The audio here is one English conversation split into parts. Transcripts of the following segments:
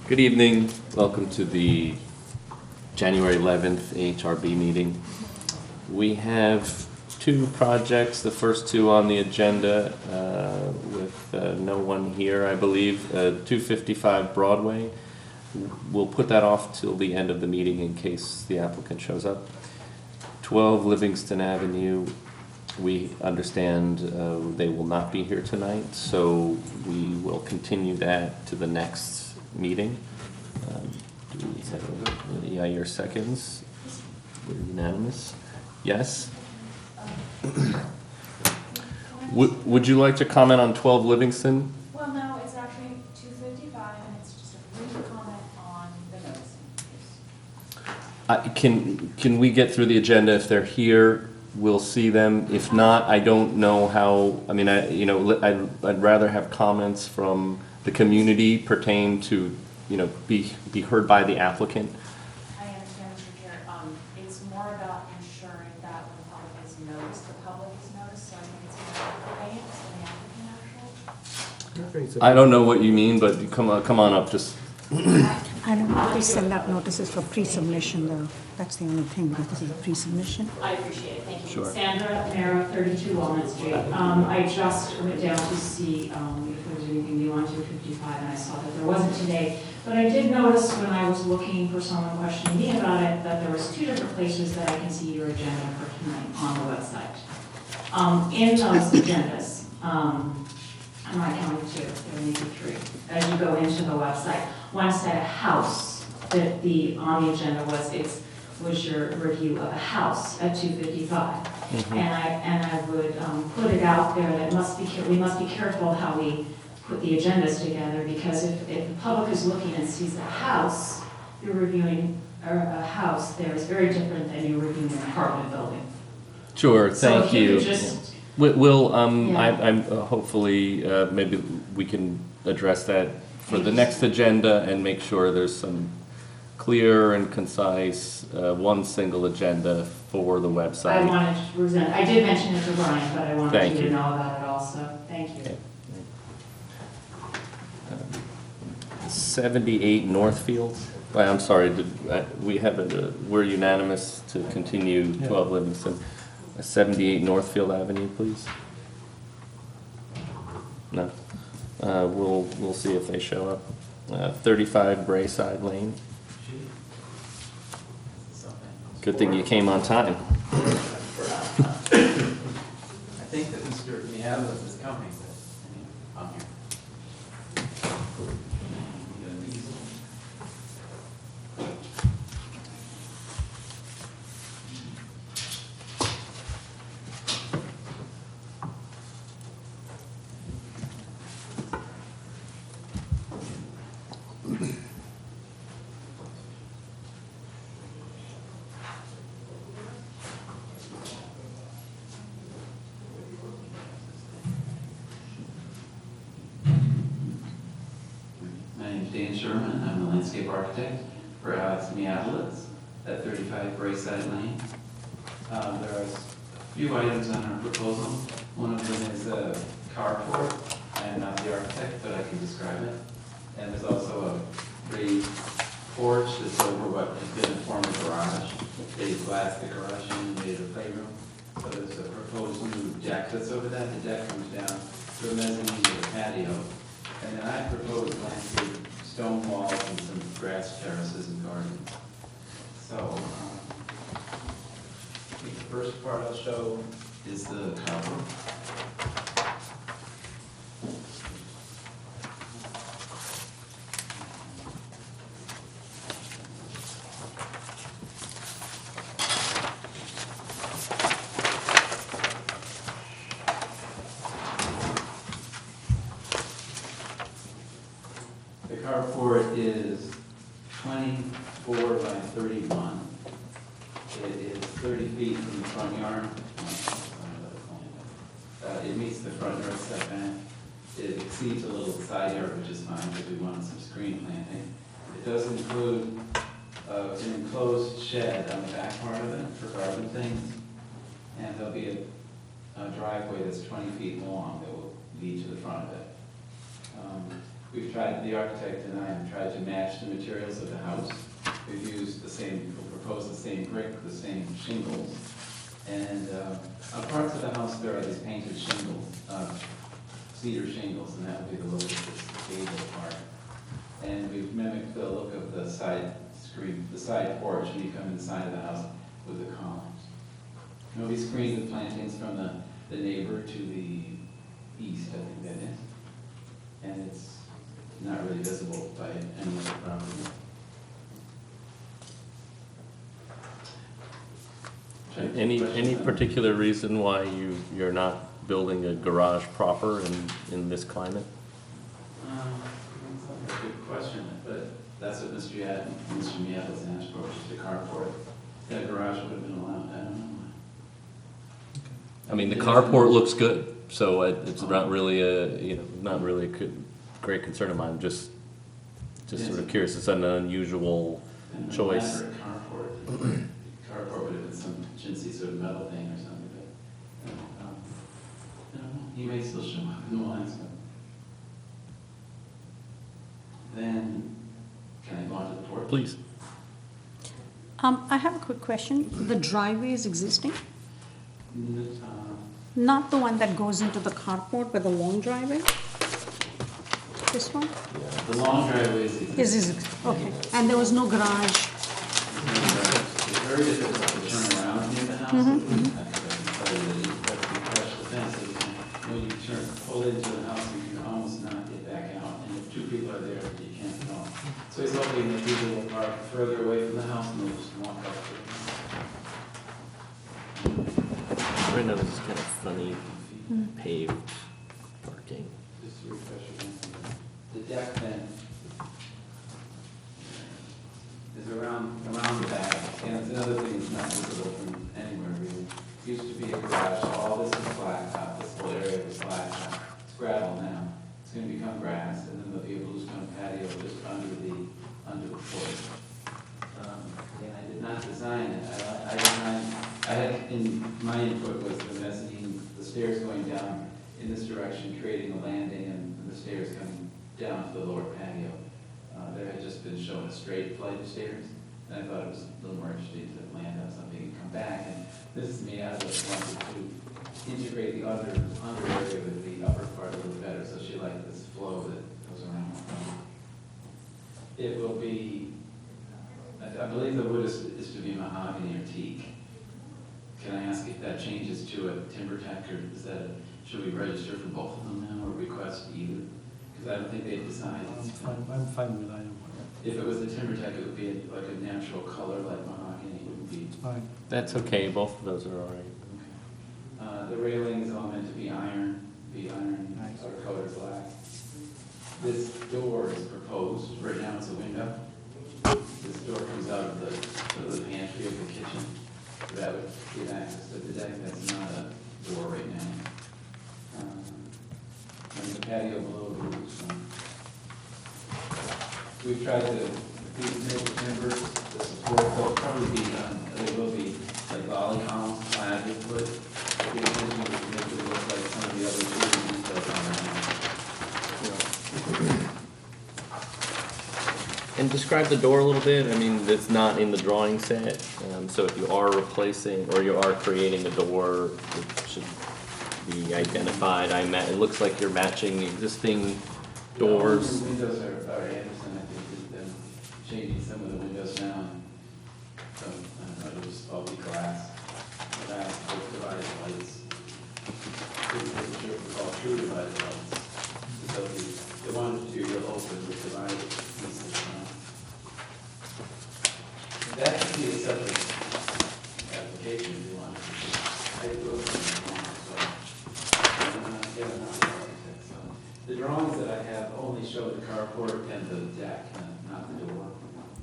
Good evening. Welcome to the January 11th Ahrb meeting. We have two projects, the first two on the agenda with no one here, I believe. 255 Broadway. We'll put that off till the end of the meeting in case the applicant shows up. 12 Livingston Avenue. We understand they will not be here tonight, so we will continue that to the next meeting. Do we have any your seconds? We're unanimous. Yes? Would you like to comment on 12 Livingston? Well, no, it's actually 255, and it's just a brief comment on the noticing. Can we get through the agenda? If they're here, we'll see them. If not, I don't know how. I mean, I'd rather have comments from the community pertain to, be heard by the applicant. I understand, Mr. Chair. It's more about ensuring that when the public is noticed, the public is noticed, so I think it's more client than the applicant actually. I don't know what you mean, but come on up. Just. I don't know, they send out notices for pre-submission though. That's the only thing, because this is a pre-submission. I appreciate it, thank you. Sure. Sandra Mara, 32 Walnut Street. I just went down to see if there was anything new on 255, and I saw that there wasn't today. But I did notice when I was looking for someone questioning me about it, that there was two different places that I can see your agenda for tonight on the website. In those agendas, I'm not counting two, there may be three. As you go into the website, one said a house, that on the agenda was your review of a house at 255. Mm-hmm. And I would put it out there that we must be careful how we put the agendas together, because if the public is looking and sees a house, you're reviewing a house there is very different than you're reviewing an apartment building. Sure. Thank so if you. Could just, We'll Yeah. I'm hopefully maybe we can address that for the next agenda and make sure there's some clear and concise one single agenda for the website. I wanted to present, I did mention it to Brian, but I wanted Thank you you. to know about it also. Thank you. Okay. 78 Northfield. I'm sorry. We have we're unanimous to continue 12 Livingston. 78 Northfield Avenue, please. No. We'll see if they show up. 35 Brayside Lane. Good thing you came on time. I think that Mr. Mialis is coming, but I'm here. My name's Dan Sherman. I'm the landscape architect for Alex Mialis at 35 Brayside Lane. There are a few items on our proposal. One of them is a carport. I am not the architect, but I can describe it. And there's also a raised porch that's over what has been a former garage. They blasted the garage and made it a playroom. So there's a proposed new deck that's over that. The deck comes down to a mezzanine with a patio. And then I propose landscape stone walls and some grass terraces and gardens. So, I think the first part I'll show is the carport. The carport is 24 by 31. It is 30 feet from the front yard. It meets the front yard setback. It exceeds a little side yard, which is fine because we wanted some screen planting. It does include an enclosed shed on the back part of it for garden things. And there'll be a driveway that's 20 feet long that will lead to the front of it. we've tried, the architect and I have tried to match the materials of the house. We've used the same, proposed the same brick, the same shingles. And on parts of the house, there are these painted shingles, cedar shingles, and that would be the look of this gable part. And we've mimicked the look of the side screen, the side porch when you come inside of the house with the columns. It will be screened with plantings from the neighbor to the east, I think that is. And it's not really visible by any other property. Any particular reason why you're not building a garage proper in this climate? That's a good question, but that's what Mr. Miat was asked for, which is the carport. That garage would have been allowed, I don't know. I mean, the carport looks good, so it's not really not really a great concern of mine. Just sort of curious. It's an unusual choice. Carport. Carport would have been some chintzy sort of metal thing or something, but I don't know. He may still show up in the lines. Then, can I go on to the porch? Please. I have a quick question. The driveway is existing? N- Not the one that goes into the carport, but the long driveway? This one? The long driveway is existing. Is, okay. And there was no garage? It's very difficult to turn around near the house. When you pull into the house, you can almost not get back out. And if two people are there, you can't at all. So he's hoping that people will park further away from the house and they'll just walk up to it. Right now, this is kind of funny paved parking. Just to refresh your memory. The deck then is around the back, and it's another thing that's not visible from anywhere really. It used to be a garage, so all this is blacktop, this whole area was blacktop. It's gravel now. It's going to become grass, and then there'll be a bluestone patio just under the porch. And I did not design it. I had, in my input was the mezzanine, the stairs going down in this direction, creating a landing, and the stairs coming down to the lower patio. There had just been shown a straight flight of stairs, and I thought it was a little more interesting to land on something and come back. And this is me, I just wanted to integrate the under area with the upper part a little better, so she liked this flow that goes around. It will be, I believe the wood is to be mahogany or teak. Can I ask if that changes to a timber tech, or is that should we register for both of them now, or request either? Because I don't think they've decided. I'm fine with either one. If it was the timber tech, it would be like a natural color like mahogany. It wouldn't be. It's fine. That's okay. Both of those are all right. Okay. The railing is all meant to be iron Nice. or colored black. This door is proposed. Right now it's a window. This door comes out of the pantry of the kitchen. That would give access to the deck. That's not a door right now. And the patio below the roof. We've tried to, these maple timbers, the support, they'll probably be, they will be like volley columns, clad with wood. The intention is to make it look like some of the other building details on the house. And describe the door a little bit. I mean, it's not in the drawing set, so if you are replacing or you are creating a door, it should be identified. It looks like you're matching the existing doors. The windows are Anderson, I think, they've been changing some of the windows now. And some, I don't know, it'll just all be glass with divided lights. It's called true divided lights. So they wanted to be real open with divided pieces. That could be a separate application if you want. I do it so I'm not the architect. So the drawings that I have only show the carport and the deck, not the door.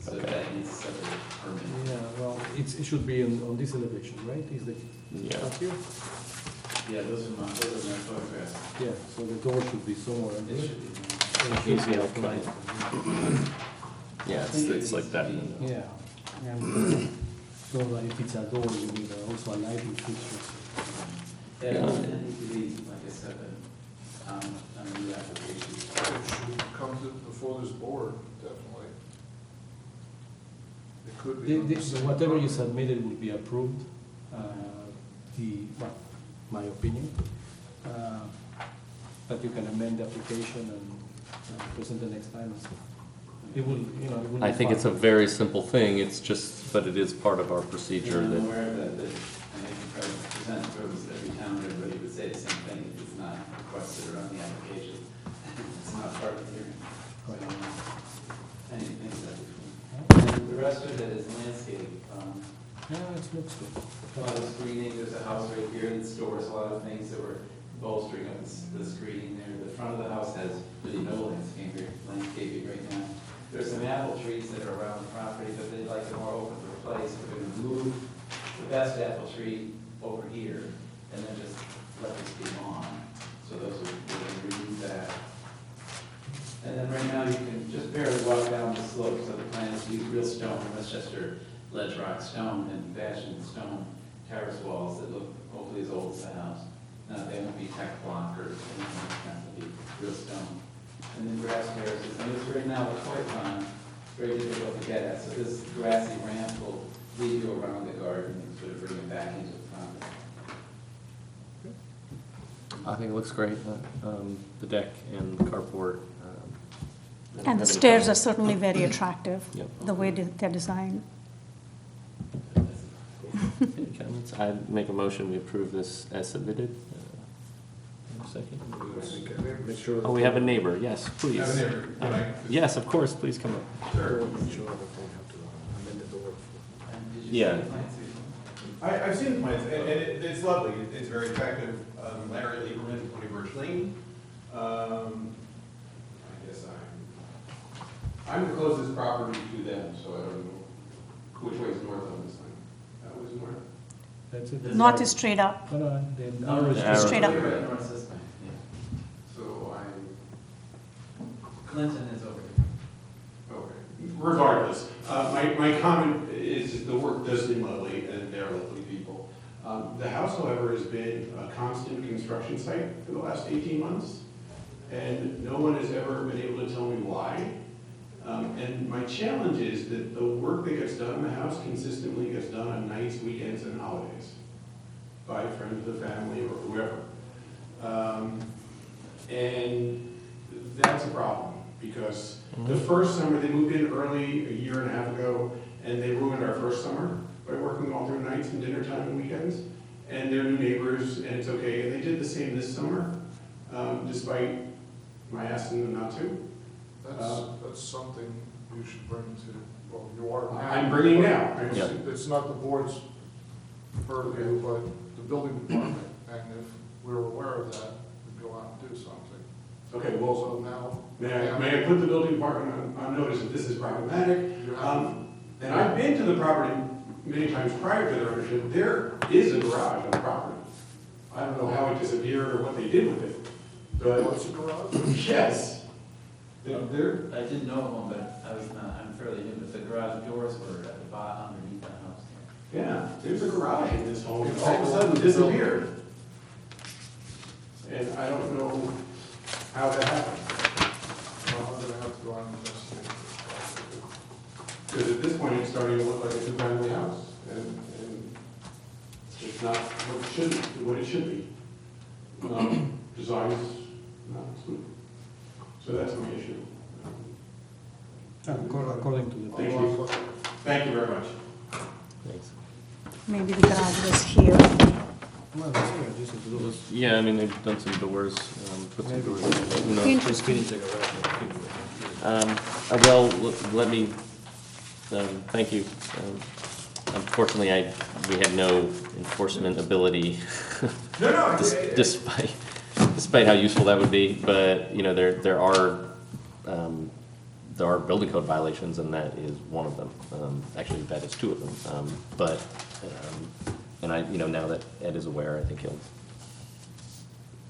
So that needs a separate permit. Yeah, well, it should be on this elevation, right? Is the Yeah. up here? Yeah, those are my photographs. Yeah, so the door should be somewhere in It there. should be. And it should Easy be outline. outlined. Yeah, it's like that. Yeah, and so that if it's a door, you need also a lighting fixture. Yeah, it needs to be, like I said, on a new application. It should come before this board, definitely. It could be. on the same Whatever you document. submitted will be approved, well, my opinion. But you can amend the application and present the next time. It will, it will. I be think it's a fine. very simple thing, it's just, but it is part of our procedure I'm that, aware of that, and I can try to present purpose every time, everybody would say the same thing if it's not requested or on the application. It's not part of the hearing. So, anything that, the rest of it is landscape. Yeah, it looks good. A lot of screening, there's a house right here that stores a lot of things that were bolstering up the screening there. The front of the house has really no landscaping right now. There's some apple trees that are around the property, but they'd like a more open place. We're gonna move the best apple tree over here and then just let this be lawn. So those are, we're gonna remove that. And then right now you can just barely walk down the slope, so the plan is to use real stone, Westchester ledge rock stone and fashion stone terrace walls that look hopefully as old as the house. They won't be tech block or anything like that, they'll be real stone. And then grass terraces, and this right now, the koi pond, it's very difficult to get at, so this grassy ramp will lead you around the garden and sort of bring it back into the property. I think it looks great, the deck and the carport. And the stairs are certainly very attractive, Yep. the way they're designed. Any comments? I make a motion, we approve this as submitted. Second? Make sure. Oh, we have a neighbor, yes, please. Have a neighbor, can I- Yes, of course, please come up. Sure. Make sure that they have to amend the door. And did you see Yeah. the plans before? I've seen the plans, and it's lovely, it's very attractive. Larry Lieberman, 20 Birch Lane. I guess I'm the closest property to them, so I don't know which way is north on this thing. That was north? That's it. Not is straight up. No, then No, ours the arrow. Straight up. You're right, north this way, yeah. So I'm, Clinton is over here. okay. Regardless, my comment is the work does seem lovely, and they're lovely people. The house, however, has been a constant construction site for the last 18 months, and no one has ever been able to tell me why. And my challenge is that the work that gets done in the house consistently gets done on nights, weekends, and holidays by friends of the family or whoever. And that's a problem, because the first summer, they moved in early, a year and a half ago, and they ruined our first summer by working all through nights and dinner time and weekends. And they're new neighbors, and it's okay. And they did the same this summer, despite my asking them not to. That's something you should bring to, well, you are. I'm bringing now. Yeah. It's not the board's purview, but the building department, and if we were aware of that, we'd go out and do something. Okay, well, So now. may I put the building department on notice that this is problematic? You have, And I've been to the property many times prior to their ownership. There is a garage on the property. I don't know how it disappeared or what they did with it, but what's a garage? yes. There, I didn't know one, but I'm fairly new, but the garage doors were at the bottom underneath the house there. yeah, there's a garage in this home. All of a sudden disappeared. And I don't know how that happened. Well, I'm gonna have to go out and investigate. Because at this point, it's starting to look like a two-family house, and it's not what it should be. Design is not good. So that's my issue. according to the. Thank you. Thank you very much. Thanks. Maybe the garage was here. Well, that's good, this is good. Yeah, I mean, they've done some doors, put some doors, who knows? Interesting. Well, let me, thank you. Unfortunately, we had no enforcement ability No, despite how useful that would be, but, there are building code violations, and that is one of them. Actually, that is two of them. And now that Ed is aware, I think he'll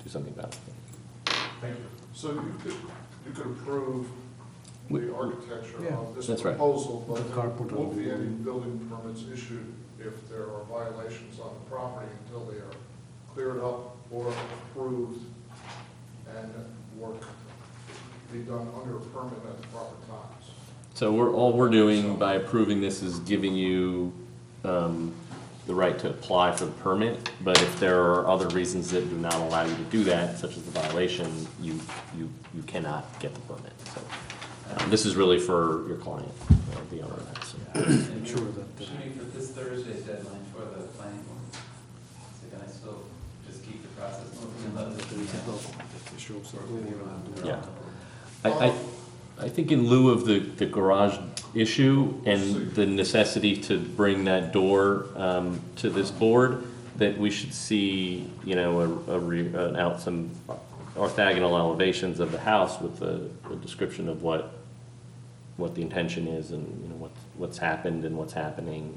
do something about it. Thank you. So you could approve the architecture Yeah, of this that's right. proposal, but The carport there won't be on the- any building permits issued if there are violations on the property until they are cleared up or approved and work be done under a permit at the proper times. So all we're doing by approving this is giving you the right to apply for the permit, but if there are other reasons that do not allow you to do that, such as the violation, you cannot get the permit. So this is really for your client, the owner of that. So. And Sure you're that, shooting for this Thursday's deadline for the planning board. So can I still just keep the process moving and let it there is a be? document that shows that. Yeah. I think in lieu of the garage issue and the necessity to bring that door to this board, that we should see, you know, some orthogonal elevations of the house with a description of what the intention is and, you know, what's happened and what's happening.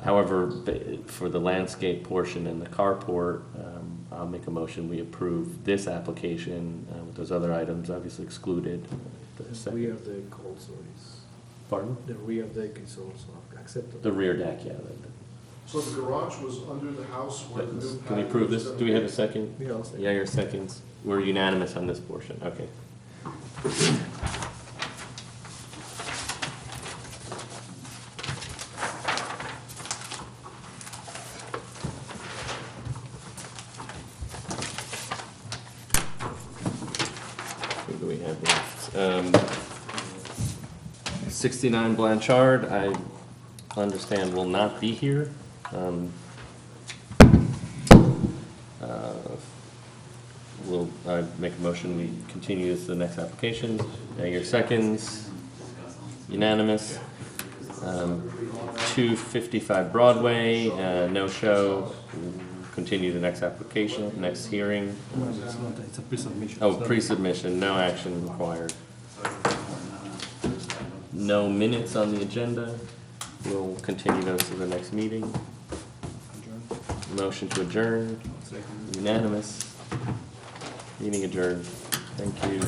However, for the landscape portion and the carport, I'll make a motion, we approve this application with those other items obviously excluded. The rear deck also is, Pardon? the rear deck is also acceptable. The rear deck, yeah. So the garage was under the house where the new Can we patio approve is this? gonna Do we have a be? second? Yeah, I'll say. Yeah, your seconds. We're unanimous on this portion, okay. What do we have left? 69 Blanchard, I understand will not be here. We'll make a motion, we continue this to the next application. Your seconds, unanimous. 255 Broadway, no show. We'll continue the next application, next hearing. No, it's not, it's a pre-submission. Oh, It's not- pre-submission, no action required. No minutes on the agenda. We'll continue those to the next meeting. Adjourn. Motion to adjourn, Second. unanimous. Meeting adjourned. Thank you.